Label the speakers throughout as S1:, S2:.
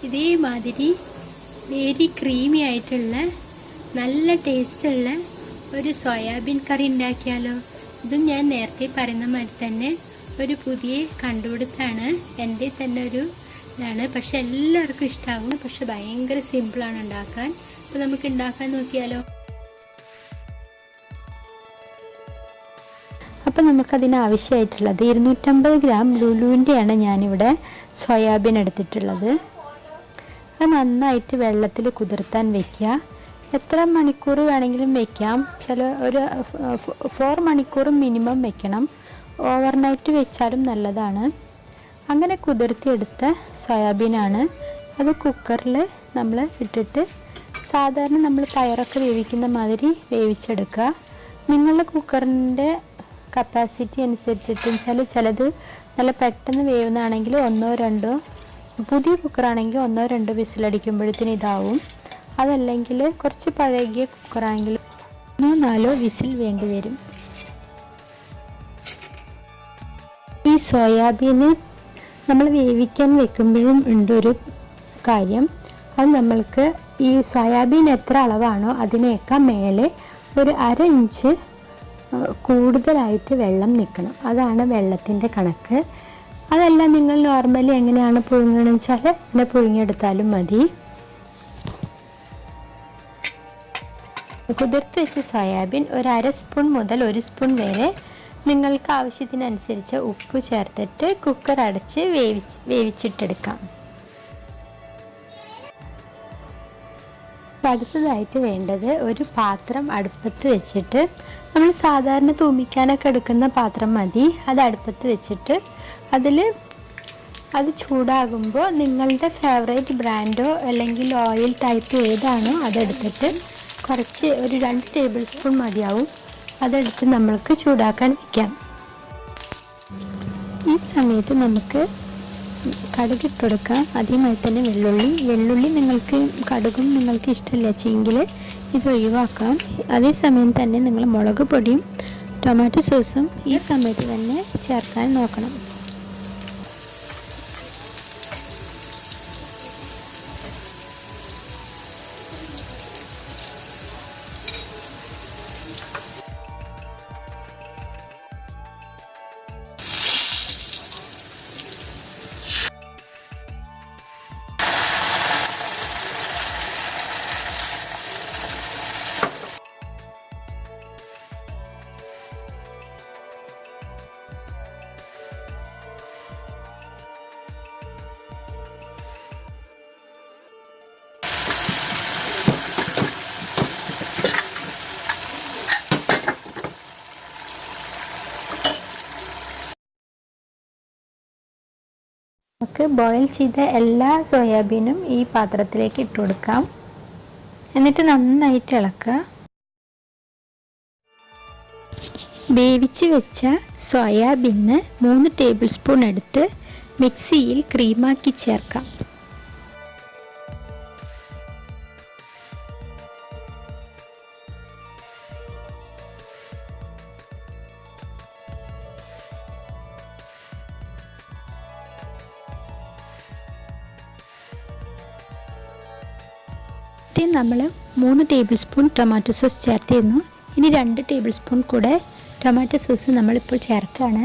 S1: ഇതേമാതിരി very creamy ആയിട്ടുള്ള നല്ല ടേസ്റ്റുള്ള ഒരു സോയാബീൻ കറി ഉണ്ടാക്കിയാലോ. ഇതും ഞാൻ നേരത്തെ പറയുന്ന മാതിരി തന്നെ ഒരു പുതിയ കണ്ടുപിടുത്താണ്, എൻ്റെ തന്നെ ഒരു ഇതാണ്. പക്ഷെ എല്ലാവർക്കും ഇഷ്ടമാകും. പക്ഷെ ഭയങ്കര സിമ്പിളാണ് ഉണ്ടാക്കാൻ. അപ്പോൾ നമുക്ക് ഉണ്ടാക്കാൻ നോക്കിയാലോ. അപ്പോൾ നമുക്കതിന് ആവശ്യമായിട്ടുള്ളത് 250 ഗ്രാം ലുലുവിൻ്റെയാണ് ഞാനിവിടെ സോയാബീൻ എടുത്തിട്ടുള്ളത്. അത് നന്നായിട്ട് വെള്ളത്തിൽ കുതിർത്താൻ വയ്ക്കുക. എത്ര മണിക്കൂർ വേണമെങ്കിലും വയ്ക്കാം. ഒരു 4 മണിക്കൂർ മിനിമം വയ്ക്കണം. ഓവർനൈറ്റ് വെച്ചാലും നല്ലതാണ്. അങ്ങനെ കുതിർത്തിയെടുത്ത സോയാബീനാണ്. അത് കുക്കറിൽ നമ്മൾ ഇട്ടിട്ട് സാധാരണ നമ്മൾ പയറൊക്കെ വേവിക്കുന്ന മാതിരി വേവിച്ചെടുക്കുക. നിങ്ങളുടെ കുക്കറിൻ്റെ കപ്പാസിറ്റി അനുസരിച്ചിട്ട് ചിലത് നല്ല പെട്ടെന്ന് വേവുന്നതാണെങ്കിൽ 1-2, പുതിയ കുക്കറാണെങ്കിൽ 1-2 വിസിലടിക്കുമ്പോഴത്തേന് ഇതാവും. അതല്ലെങ്കിൽ കുറച്ച് പഴകിയ കുക്കറാണെങ്കിൽ 3-4 വിസിൽ വേണ്ടി വരും. ഈ സോയാബീന് നമ്മൾ വേവിക്കാൻ വെക്കുമ്പോഴും ഉണ്ടൊരു കാര്യം. അത് നമ്മൾക്ക് ഈ സോയാബീൻ എത്ര അളവാണോ അതിനേക്കാൾ മേലെ ഒരു 1/2 ഇഞ്ച് കൂടുതലായിട്ട് വെള്ളം നിൽക്കണം. അതാണ് വെള്ളത്തിൻ്റെ കണക്ക്. അതല്ല നിങ്ങൾ നോർമലി എങ്ങനെയാണ് പുഴുങ്ങണമെന്ന് വെച്ചാൽ അങ്ങനെ പുഴുങ്ങിയെടുത്താലും മതി. കുതിർത്ത് വെച്ച സോയാബീൻ ഒരു 1/2 സ്പൂൺ മുതൽ 1 സ്പൂൺ വരെ നിങ്ങൾക്ക് ആവശ്യത്തിനനുസരിച്ച് ഉപ്പ് ചേർത്തിട്ട് കുക്കർ അടച്ച് വേവിച്ചിട്ടെടുക്കാം. അടുത്തതായിട്ട് വേണ്ടത് ഒരു പാത്രം അടുപ്പത്ത് വെച്ചിട്ട്, നമ്മൾ സാധാരണ തൂമിക്കാനൊക്കെ എടുക്കുന്ന പാത്രം മതി. അത് അടുപ്പത്ത് വെച്ചിട്ട് അത് ചൂടാകുമ്പോൾ നിങ്ങളുടെ ഫേവറേറ്റ് ബ്രാൻഡോ അല്ലെങ്കിൽ ഓയിൽ ടൈപ്പ് ഏതാണോ അതെടുത്തിട്ട് കുറച്ച് ഒരു 2 ടേബിൾ സ്പൂൺ മതിയാവും. അതെടുത്ത് നമ്മൾക്ക് ചൂടാക്കാൻ വയ്ക്കാം. ഈ സമയത്ത് നമുക്ക് കടുകിട്ട് കൊടുക്കാം. ആദ്യമായി തന്നെ വെള്ളുള്ളി നിങ്ങൾക്ക് കടുകും നിങ്ങൾക്ക് ഇഷ്ടമില്ല വെച്ചെങ്കിൽ ഇത് ഒഴിവാക്കാം. അതേസമയം തന്നെ നിങ്ങൾ മുളക് പൊടിയും ടൊമാറ്റോ സോസും ഈ സമയത്ത് തന്നെ ചേർക്കാൻ നോക്കണം. നമുക്ക് ബോയിൽ ചെയ്ത എല്ലാ സോയാബീനും ഈ പാത്രത്തിലേക്ക് ഇട്ട് കൊടുക്കാം. എന്നിട്ട് നന്നായിട്ട് ഇളക്കുക. വേവിച്ച് വെച്ച സോയാബീന് 3 ടേബിൾ സ്പൂൺ എടുത്ത് മിക്സിയിൽ ക്രീമാക്കി ചേർക്കാം. നമ്മൾ 3 ടേബിൾ സ്പൂൺ ടൊമാറ്റോ സോസ് ചേർത്തിരുന്നു. ഇനി 2 ടേബിൾ സ്പൂൺ കൂടെ ടൊമാറ്റോ സോസ് നമ്മളിപ്പോൾ ചേർക്കുകയാണ്.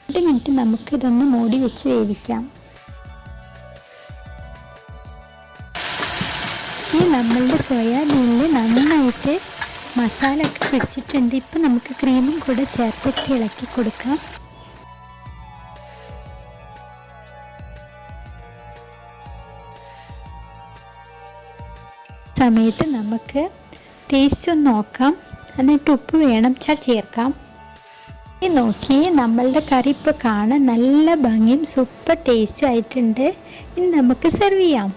S1: 2 മിനിറ്റ് നമുക്ക് ഇതൊന്ന് മൂടി വെച്ച് വേവിക്കാം. ഈ നമ്മളുടെ സോയാബീനിൽ നന്നായിട്ട് മസാല ഒക്കെ പിടിച്ചിട്ടുണ്ട്. ഇപ്പം നമുക്ക് ക്രീമും കൂടെ ചേർത്തിട്ട് ഇളക്കി കൊടുക്കാം. സമയത്ത് നമുക്ക് ടേസ്റ്റ് ഒന്ന് നോക്കാം. എന്നിട്ട് ഉപ്പ് വേണം വെച്ചാൽ ചേർക്കാം. ഈ നോക്കി നമ്മളുടെ കറി ഇപ്പോൾ കാണാൻ നല്ല ഭംഗിയും സൂപ്പർ ടേസ്റ്റും ആയിട്ടുണ്ട്. ഇനി നമുക്ക് സെർവ് ചെയ്യാം.